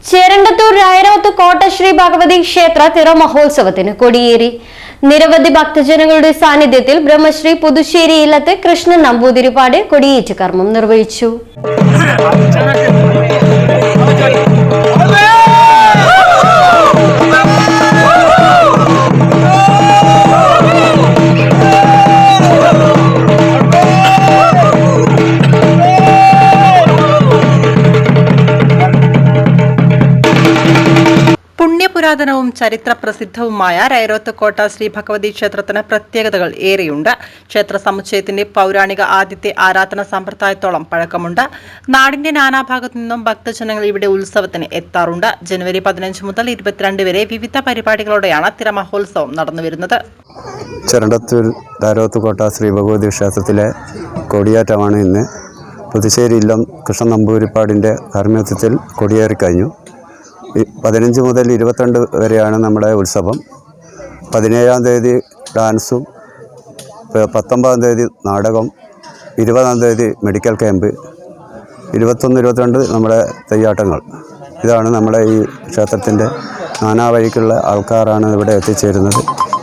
ചേരണ്ടത്തൂർ രായരോത്ത് കോട്ട ശ്രീ ഭഗവതി ക്ഷേത്ര തിറമഹോത്സവത്തിന് കൊടിയേറി. നിരവധി ഭക്തജനങ്ങളുടെ സാന്നിധ്യത്തിൽ ബ്രഹ്മശ്രീ പുതുശ്ശേരി ഇല്ലത്ത് കൃഷ്ണൻ നമ്പൂതിരിപ്പാട് കൊടിയേറ്റ് കർമ്മം നിർവഹിച്ചു. പുണ്യപുരാതനവും ചരിത്ര പ്രസിദ്ധവുമായ രായരോത്ത് കോട്ട ശ്രീ ഭഗവതി ക്ഷേത്രത്തിന് പ്രത്യേകതകൾ ഏറെയുണ്ട്. ക്ഷേത്ര സമുച്ചയത്തിന്റെ പൗരാണിക ആദ്യത്തെ ആരാധന സമ്പ്രദായത്തോളം പഴക്കമുണ്ട്. നാടിന്റെ നാനാഭാഗത്തു നിന്നും ഭക്തജനങ്ങൾ ഇവിടെ ഉത്സവത്തിന് എത്താറുണ്ട്. ജനുവരി 15 മുതൽ 22 വരെ വിവിധ പരിപാടികളോടെയാണ് തിറമഹോത്സവം നടന്നുവരുന്നത്. ചേരണ്ടത്തൂർ രായരോത്ത് കോട്ട ശ്രീ ഭഗവതി ക്ഷേത്രത്തിലെ കൊടിയേറ്റമാണ് ഇന്ന്. പുതുശ്ശേരി ഇല്ലം കൃഷ്ണൻ നമ്പൂതിരിപ്പാടിൻ്റെ കാർമ്മികത്വത്തിൽ കൊടിയേറിക്കഴിഞ്ഞു. 15 മുതൽ 22 വരെയാണ് നമ്മുടെ ഉത്സവം. 17-ാം തീയതി ഡാൻസും, 19-ാം തീയതി നാടകം, 20-ാം തീയതി മെഡിക്കൽ ക്യാമ്പ്, 21-22 നമ്മുടെ തെയ്യാട്ടങ്ങൾ. ഇതാണ് നമ്മുടെ ഈ ക്ഷേത്രത്തിൻ്റെ നാനാവഴിക്കുള്ള ആൾക്കാരാണ് ഇവിടെ എത്തിച്ചേരുന്നത്.